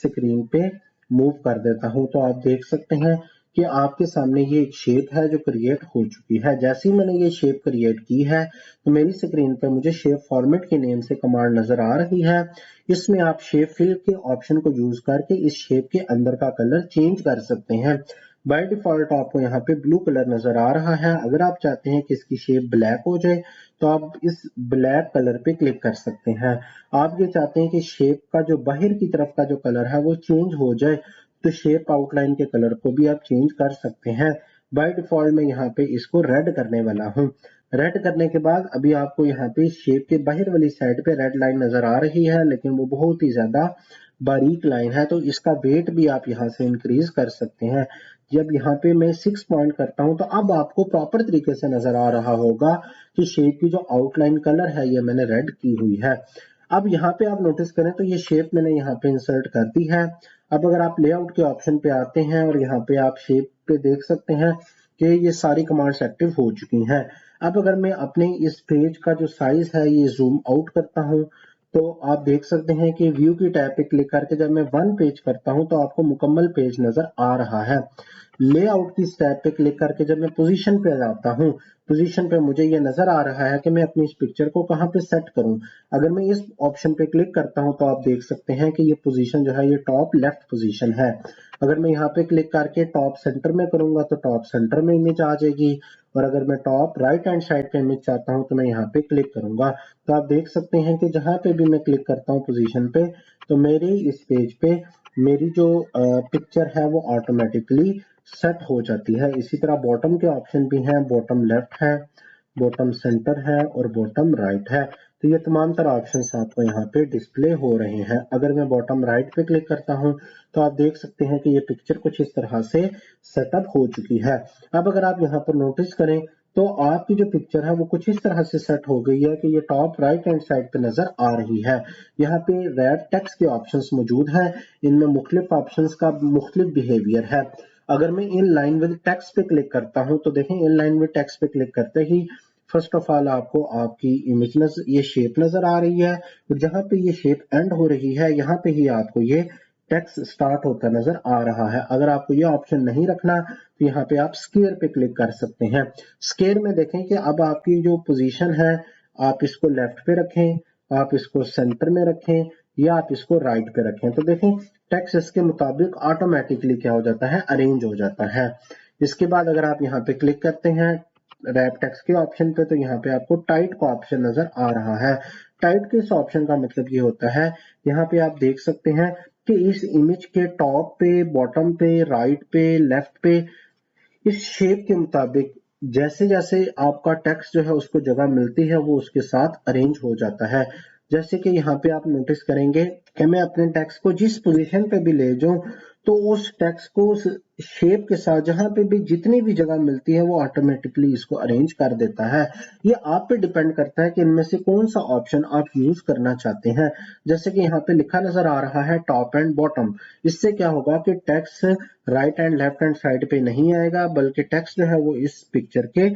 Speaker 1: स्क्रीन पे मूव कर देता हूं तो आप देख सकते हैं कि आपके सामने ये एक शेप है जो क्रिएट हो चुकी है। जैसे ही मैंने ये शेप क्रिएट की है तो मेरी स्क्रीन पे मुझे शेप फॉर्मेट के नेम से कमांड नजर आ रही है। इसमें आप शेप फिल के ऑप्शन को यूज करके इस शेप के अंदर का कलर चेंज कर सकते हैं। बाय डिफॉल्ट आपको यहाँ पे ब्लू कलर नजर आ रहा है। अगर आप चाहते हैं कि इसकी शेप ब्लैक हो जाए तो आप इस ब्लैक कलर पे क्लिक कर सकते हैं। आप ये चाहते हैं कि शेप का जो बाहर की तरफ का जो कलर है वो चेंज हो जाए तो शेप आउटलाइन के कलर को भी आप चेंज कर सकते हैं। बाय डिफॉल्ट मैं यहाँ पे इसको रेड करने वाला हूँ। रेड करने के बाद अभी आपको यहाँ पे शेप के बाहर वाली साइड पे रेड लाइन नजर आ रही है, लेकिन वो बहुत ही ज्यादा बारीक लाइन है तो इसका वेट भी आप यहाँ से इंक्रीज कर सकते हैं। जब यहाँ पे मैं 6 पॉइंट करता हूं तो अब आपको प्रॉपर तरीके से नजर आ रहा होगा कि शेप की जो आउटलाइन कलर है ये मैंने रेड की हुई है। अब यहाँ पे आप नोटिस करें तो ये शेप मैंने यहाँ पे इंसर्ट कर दी है। अब अगर आप लेआउट के ऑप्शन पे आते हैं और यहाँ पे आप शेप पे देख सकते हैं कि ये सारी कमांड्स एक्टिव हो चुकी हैं। अब अगर मैं अपने इस पेज का जो साइज है ये जूम आउट करता हूं तो आप देख सकते हैं कि व्यू की टैब पे क्लिक करके जब मैं 1 पेज करता हूं तो आपको मुकम्मल पेज नजर आ रहा है। लेआउट की टैब पे क्लिक करके जब मैं पोजीशन पे जाता हूँ, पोजीशन पे मुझे ये नजर आ रहा है कि मैं अपनी इस पिक्चर को कहाँ पे सेट करूं। अगर मैं इस ऑप्शन पे क्लिक करता हूं तो आप देख सकते हैं कि ये पोजीशन जो है ये टॉप लेफ्ट पोजीशन है। अगर मैं यहाँ पे क्लिक करके टॉप सेंटर में करूंगा तो टॉप सेंटर में इमेज आ जाएगी, और अगर मैं टॉप राइट हैंड साइड पे इमेज चाहता हूं तो मैं यहाँ पे क्लिक करूंगा। तो आप देख सकते हैं कि जहां पे भी मैं क्लिक करता हूँ पोजीशन पे, तो मेरी इस पेज पे मेरी जो पिक्चर है वो ऑटोमेटिकली सेट हो जाती है। इसी तरह बॉटम के ऑप्शन भी हैं, बॉटम लेफ्ट है, बॉटम सेंटर है और बॉटम राइट है। तो ये तमाम तरह ऑप्शंस आपको यहाँ पे डिस्प्ले हो रहे हैं। अगर मैं बॉटम राइट पे क्लिक करता हूँ तो आप देख सकते हैं कि ये पिक्चर कुछ इस तरह से सेटअप हो चुकी है। अब अगर आप यहाँ पर नोटिस करें तो आपकी जो पिक्चर है वो कुछ इस तरह से सेट हो गई है कि ये टॉप राइट हैंड साइड पे नजर आ रही है। यहाँ पे रेड टेक्स्ट के ऑप्शंस मौजूद हैं, इनमें मुख्तलिफ ऑप्शंस का मुख्तलिफ बिहेवियर है। अगर मैं इन लाइन विद टेक्स्ट पे क्लिक करता हूं तो देखें इन लाइन विद टेक्स्ट पे क्लिक करते ही फर्स्ट ऑफ ऑल आपको आपकी इमेज ये शेप नजर आ रही है, और जहां पे ये शेप एंड हो रही है यहाँ पे ही आपको ये टेक्स्ट स्टार्ट होता नजर आ रहा है। अगर आपको ये ऑप्शन नहीं रखना तो यहाँ पे आप स्केयर पे क्लिक कर सकते हैं। स्केयर में देखें कि अब आपकी जो पोजीशन है आप इसको लेफ्ट पे रखें, आप इसको सेंटर में रखें या आप इसको राइट पे रखें, तो देखें टेक्स्ट इसके मुताबिक ऑटोमेटिकली क्या हो जाता है, अरेंज हो जाता है। इसके बाद अगर आप यहाँ पे क्लिक करते हैं रैप टेक्स्ट के ऑप्शन पे तो यहाँ पे आपको टाइट का ऑप्शन नजर आ रहा है। टाइट के इस ऑप्शन का मतलब ये होता है, यहाँ पे आप देख सकते हैं कि इस इमेज के टॉप पे, बॉटम पे, राइट पे, लेफ्ट पे इस शेप के मुताबिक जैसे जैसे आपका टेक्स्ट जो है उसको जगह मिलती है वो उसके साथ अरेंज हो जाता है। जैसे कि यहाँ पे आप नोटिस करेंगे कि मैं अपने टेक्स्ट को जिस पोजीशन पे भी ले जाऊं तो उस टेक्स्ट को उस शेप के साथ जहां पे भी जितनी भी जगह मिलती है वो ऑटोमेटिकली इसको अरेंज कर देता है। ये आप पे डिपेंड करता है कि इनमें से कौन सा ऑप्शन आप यूज करना चाहते हैं। जैसे कि यहाँ पे लिखा नजर आ रहा है टॉप एंड बॉटम, इससे क्या होगा कि text right and left hand side पे नहीं आएगा, बल्कि टेक्स्ट जो है वो इस पिक्चर के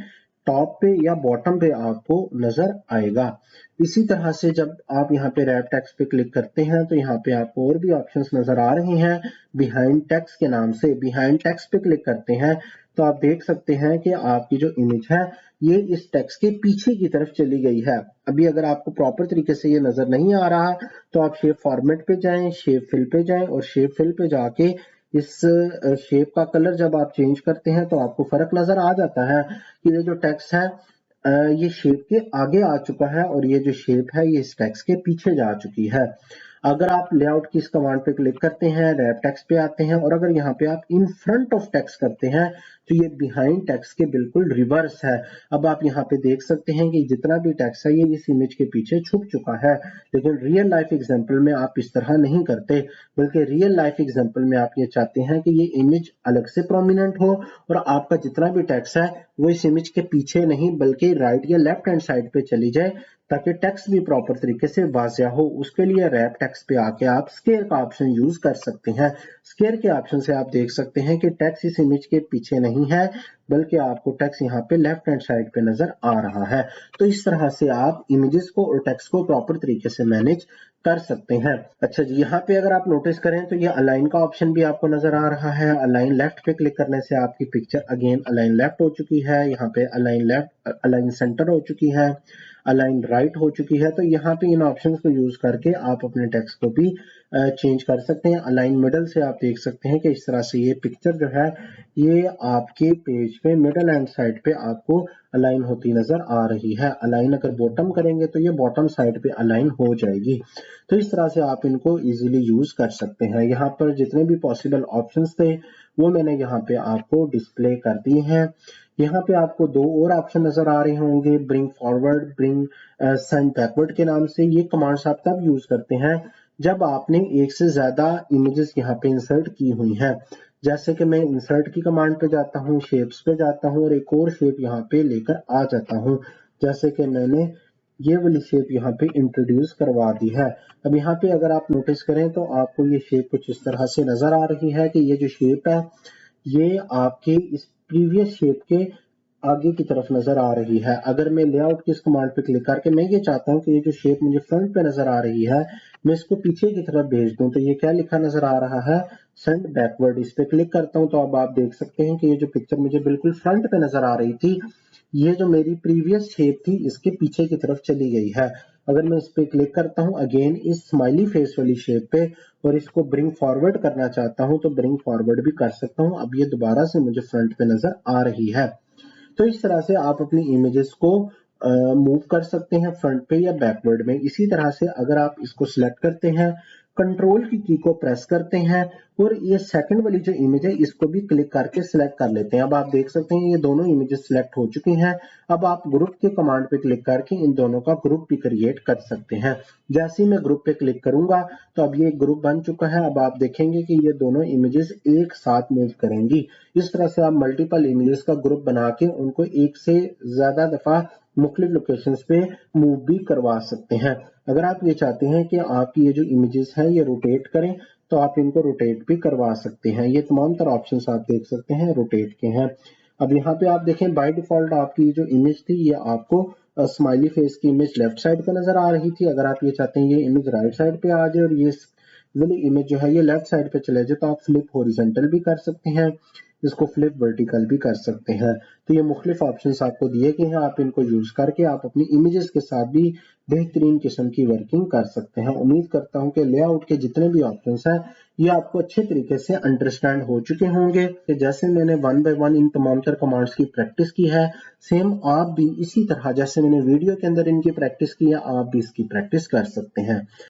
Speaker 1: टॉप पे या बॉटम पे आपको नजर आएगा। इसी तरह से जब आप यहाँ पे रैप टेक्स्ट पे क्लिक करते हैं तो यहाँ पे आपको और भी ऑप्शंस नजर आ रहे हैं बिहाइंड टेक्स्ट के नाम से। बिहाइंड टेक्स्ट पे क्लिक करते हैं तो आप देख सकते हैं कि आपकी जो इमेज है ये इस टेक्स्ट के पीछे की तरफ चली गई है। अभी अगर आपको प्रॉपर तरीके से ये नजर नहीं आ रहा तो आप शेप फॉर्मेट पे जाएं, शेप फिल पे जाएं और शेप फिल पे जाके इस शेप का कलर जब आप चेंज करते हैं तो आपको फर्क नजर आ जाता है कि ये जो टेक्स्ट है ये शेप के आगे आ चुका है और ये जो शेप है ये इस टेक्स्ट के पीछे जा चुकी है। अगर आप लेआउट की इस कमांड पे क्लिक करते हैं, रैप टेक्स्ट पे आते हैं और अगर यहाँ पे आप इन फ्रंट ऑफ टेक्स्ट करते हैं तो ये बिहाइंड टेक्स्ट के बिल्कुल रिवर्स है। अब आप यहाँ पे देख सकते हैं कि जितना भी टेक्स्ट है ये इस इमेज के पीछे छुप चुका है, लेकिन रियल लाइफ एग्जांपल में आप इस तरह नहीं करते, बल्कि रियल लाइफ एग्जांपल में आप ये चाहते हैं कि ये इमेज अलग से प्रोमिनेंट हो और आपका जितना भी टेक्स्ट है वो इस इमेज के पीछे नहीं बल्कि राइट या लेफ्ट हैंड साइड पे चली जाए, ताकि टेक्स्ट भी प्रॉपर तरीके से वाज़िया हो। उसके लिए रैप टेक्स्ट पे आके आप स्केयर का ऑप्शन यूज कर सकते हैं। स्केयर के ऑप्शन से आप देख सकते हैं कि टेक्स्ट इस इमेज के पीछे नहीं है, बल्कि आपको टेक्स्ट यहाँ पे लेफ्ट हैंड साइड पे नजर आ रहा है। तो इस तरह से आप इमेजेस को और टेक्स्ट को प्रॉपर तरीके से मैनेज कर सकते हैं। अच्छा जी, यहाँ पे अगर आप नोटिस करें तो ये अलाइन का ऑप्शन भी आपको नजर आ रहा है। अलाइन लेफ्ट पे क्लिक करने से आपकी पिक्चर अगेन अलाइन लेफ्ट हो चुकी है, यहाँ पे अलाइन लेफ्ट, अलाइन सेंटर हो चुकी है, अलाइन राइट हो चुकी है। तो यहाँ पे इन ऑप्शंस को यूज करके आप अपने टेक्स्ट को भी चेंज कर सकते हैं। अलाइन मिडल से आप देख सकते हैं कि इस तरह से ये पिक्चर जो है ये आपके पेज पे मिडल एंड साइड पे आपको अलाइन होती नजर आ रही है। अलाइन अगर बॉटम करेंगे तो ये बॉटम साइड पे अलाइन हो जाएगी। तो इस तरह से आप इनको इजीली यूज कर सकते हैं। यहाँ पर जितने भी पॉसिबल ऑप्शंस थे वो मैंने यहाँ पे आपको डिस्प्ले कर दिए हैं। यहाँ पे आपको दो और ऑप्शन नजर आ रहे होंगे, bring forward, bring send backward के नाम से। ये कमांड्स आप तब यूज करते हैं जब आपने एक से ज्यादा इमेजेस यहाँ पे इंसर्ट की हुई हैं। जैसे कि मैं इंसर्ट की कमांड पे जाता हूँ, शेप्स पे जाता हूँ और एक और शेप यहाँ पे लेकर आ जाता हूँ। जैसे कि मैंने ये वाली शेप यहाँ पे इंट्रोड्यूस करवा दी है। अब यहाँ पे अगर आप नोटिस करें तो आपको ये शेप कुछ इस तरह से नजर आ रही है कि ये जो शेप है ये आपके इस प्रीवियस शेप के आगे की तरफ नजर आ रही है। अगर मैं लेआउट की इस कमांड पे क्लिक करके मैं ये चाहता हूँ कि ये जो शेप मुझे फ्रंट पे नजर आ रही है मैं इसको पीछे की तरफ भेज दूं, तो ये क्या लिखा नजर आ रहा है, सेंड बैकवर्ड, इस पे क्लिक करता हूं तो अब आप देख सकते हैं कि ये जो पिक्चर मुझे बिल्कुल फ्रंट पे नजर आ रही थी, ये जो मेरी प्रीवियस शेप थी इसके पीछे की तरफ चली गई है। अगर मैं इस पे क्लिक करता हूं अगेन इस स्माइली फेस वाली शेप पे और इसको ब्रिंग फॉरवर्ड करना चाहता हूं तो ब्रिंग फॉरवर्ड भी कर सकता हूं। अब ये दोबारा से मुझे फ्रंट पे नजर आ रही है। तो इस तरह से आप अपनी इमेजेस को मूव कर सकते हैं फ्रंट पे या बैकवर्ड में। इसी तरह से अगर आप इसको सिलेक्ट करते हैं, कंट्रोल की को प्रेस करते हैं और ये सेकंड वाली जो इमेज है इसको भी क्लिक करके सिलेक्ट कर लेते हैं। अब आप देख सकते हैं ये दोनों इमेजेस सिलेक्ट हो चुकी हैं। अब आप ग्रुप के कमांड पे क्लिक करके इन दोनों का ग्रुप भी क्रिएट कर सकते हैं। जैसे ही मैं ग्रुप पे क्लिक करूंगा तो अब ये ग्रुप बन चुका है। अब आप देखेंगे कि ये दोनों इमेजेस एक साथ मूव करेंगी। इस तरह से आप मल्टीपल इमेजेस का ग्रुप बना के उनको एक से ज्यादा दफा मुख्तलिफ लोकेशंस पे मूव भी करवा सकते हैं। अगर आप ये चाहते हैं कि आपकी ये जो इमेजेस हैं ये रोटेट करें तो आप इनको रोटेट भी करवा सकते हैं। ये तमाम तरह ऑप्शंस आप देख सकते हैं रोटेट के हैं। अब यहाँ पे आप देखें बाय डिफॉल्ट आपकी जो इमेज थी ये आपको स्माइली फेस की इमेज लेफ्ट साइड पे नजर आ रही थी। अगर आप ये चाहते हैं ये इमेज राइट साइड पे आ जाए और ये वाली इमेज जो है ये लेफ्ट साइड पे चले जाए तो आप फ्लिप हॉरिजॉन्टल भी कर सकते हैं, इसको फ्लिप वर्टिकल भी कर सकते हैं। तो ये मुख्तलिफ ऑप्शंस आपको दिए गए हैं, आप इनको यूज करके आप अपनी इमेजेस के साथ भी बेहतरीन किस्म की वर्किंग कर सकते हैं। उम्मीद करता हूं कि लेआउट के जितने भी ऑप्शंस हैं ये आपको अच्छे तरीके से अंडरस्टैंड हो चुके होंगे कि जैसे मैंने वन बाय वन इन तमाम तर कमांड्स की प्रैक्टिस की है, सेम आप भी इसी तरह जैसे मैंने वीडियो के अंदर इनकी प्रैक्टिस की है आप भी इसकी प्रैक्टिस कर सकते हैं।